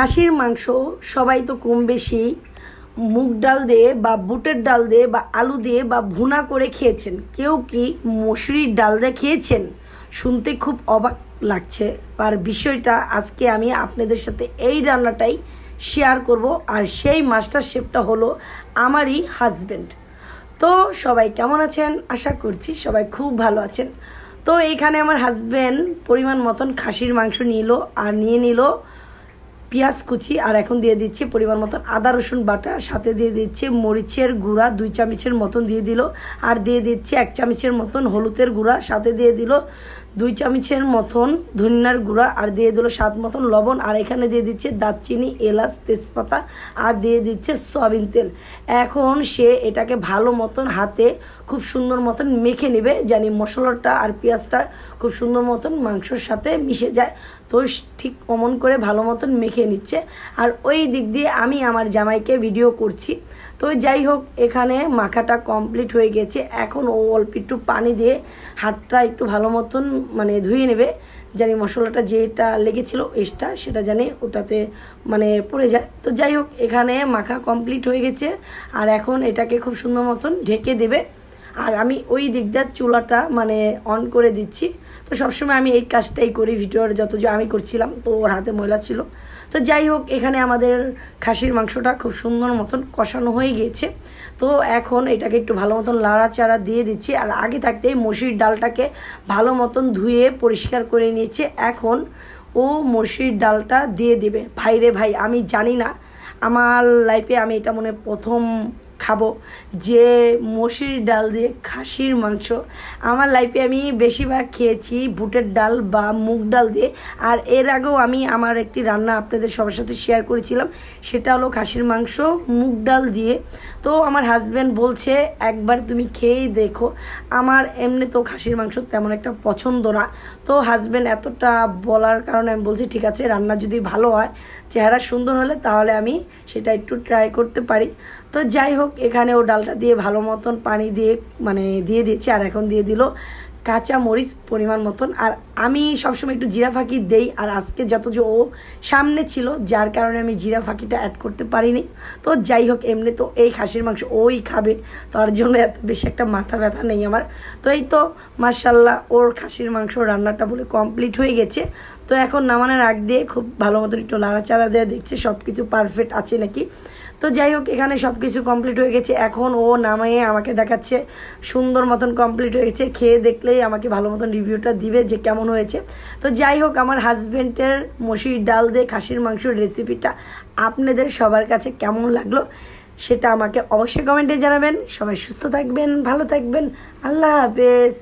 খাসির মাংস সবাই তো কম বেশি মুগ ডাল দিয়ে বা বুটের ডাল দিয়ে বা আলু দিয়ে বা ভুনা করে খেয়েছেন, কেউ কি মসুরির ডাল দিয়ে খেয়েছেন? শুনতে খুব অবাক লাগছে, আর বিষয়টা আজকে আমি আপনাদের সাথে এই রান্নাটাই শেয়ার করব। আর সেই মাস্টার শেফটা হলো আমারই হাজব্যান্ড। তো সবাই কেমন আছেন? আশা করছি সবাই খুব ভালো আছেন। তো এইখানে আমার হাজব্যান্ড পরিমাণ মতন খাসির মাংস নিল আর নিয়ে নিল পেঁয়াজ কুচি, আর এখন দিয়ে দিচ্ছে পরিমাণ মতন আদা রসুন বাটা, সাথে দিয়ে দিচ্ছে মরিচের গুঁড়া 2 চামচের মতন দিয়ে দিল, আর দিয়ে দিচ্ছে 1 চামচের মতন হলুদের গুঁড়া, সাথে দিয়ে দিল 2 চামচের মতন ধনিয়ার গুঁড়া, আর দিয়ে দিল স্বাদ মতন লবণ, আর এখানে দিয়ে দিচ্ছে দারচিনি, এলাচ, তেজপাতা, আর দিয়ে দিচ্ছে সয়াবিন তেল। এখন সে এটাকে ভালো মতন হাতে খুব সুন্দর মতন মেখে নেবে, জানি মশলাটা আর পেঁয়াজটা খুব সুন্দর মতন মাংসর সাথে মিশে যায়। তো ঠিক অমন করে ভালো মতন মেখে নিচ্ছে, আর ওই দিক দিয়ে আমি আমার জামাইকে ভিডিও করছি। তো যাই হোক, এখানে মাখাটা কমপ্লিট হয়ে গেছে। এখন ও অল্প একটু পানি দিয়ে হাতটা একটু ভালো মতন ধুয়ে নেবে, জানি মশলাটা যেটা লেগেছিল এক্সট্রা সেটা জানি ওটাতে পড়ে যায়। তো যাই হোক, এখানে মাখা কমপ্লিট হয়ে গেছে, আর এখন এটাকে খুব সুন্দর মতন ঢেকে দেবে। আর আমি ওই দিকটার চুলাটা অন করে দিচ্ছি। তো সবসময় আমি এই কাজটাই করি, ভিডিওর যত যে আমি করছিলাম, তো ওর হাতে ময়লা ছিল। তো যাই হোক, এখানে আমাদের খাসির মাংসটা খুব সুন্দর মতন কষানো হয়ে গিয়েছে। তো এখন এটাকে একটু ভালো মতন লাড়াচাড়া দিয়ে দিচ্ছি, আর আগে থাকতেই মসুরির ডালটাকে ভালো মতন ধুয়ে পরিষ্কার করে নিয়েছে। এখন ও মসুরির ডালটা দিয়ে দেবে। ভাই রে ভাই, আমি জানি না, আমার লাইফে আমি এটা প্রথম খাবো যে মসুরির ডাল দিয়ে খাসির মাংস। আমার লাইফে আমি বেশিরভাগ খেয়েছি বুটের ডাল বা মুগ ডাল দিয়ে, আর এর আগেও আমি আমার একটি রান্না আপনাদের সবার সাথে শেয়ার করেছিলাম, সেটা হলো খাসির মাংস মুগ ডাল দিয়ে। তো আমার হাজব্যান্ড বলছে একবার তুমি খেয়েই দেখো। আমার এমনি তো খাসির মাংস তেমন একটা পছন্দ না, তো হাজব্যান্ড এতটা বলার কারণে আমি বলছি ঠিক আছে, রান্না যদি ভালো হয়, চেহারা সুন্দর হলে, তাহলে আমি সেটা একটু ট্রাই করতে পারি। তো যাই হোক, এখানে ও ডালটা দিয়ে ভালো মতন পানি দিয়ে দিয়ে দিয়েছি, আর এখন দিয়ে দিল কাঁচা মরিচ পরিমাণ মতন। আর আমি সবসময় একটু জিরা ফাঁকি দেই, আর আজকে যত যে ও সামনে ছিল, যার কারণে আমি জিরা ফাঁকিটা অ্যাড করতে পারিনি। তো যাই হোক, এমনি তো এই খাসির মাংস ওই খাবে, তার জন্য এত বেশি একটা মাথা ব্যথা নেই আমার। তো এই তো মাশাল্লাহ, ওর খাসির মাংস রান্নাটা বলে কমপ্লিট হয়ে গেছে। তো এখন নামানোর আগ দিয়ে খুব ভালো মতন একটু লাড়াচাড়া দিয়ে দেখছে সব কিছু পারফেক্ট আছে নাকি। তো যাই হোক, এখানে সব কিছু কমপ্লিট হয়ে গেছে। এখন ও নামিয়ে আমাকে দেখাচ্ছে সুন্দর মতন কমপ্লিট হয়ে গেছে। খেয়ে দেখলেই আমাকে ভালো মতন রিভিউটা দিবে যে কেমন হয়েছে। তো যাই হোক, আমার হাজব্যান্ডের মসুরির ডাল দিয়ে খাসির মাংসের রেসিপিটা আপনাদের সবার কাছে কেমন লাগলো সেটা আমাকে অবশ্যই কমেন্টে জানাবেন। সবাই সুস্থ থাকবেন, ভালো থাকবেন, আল্লাহ হাফেজ।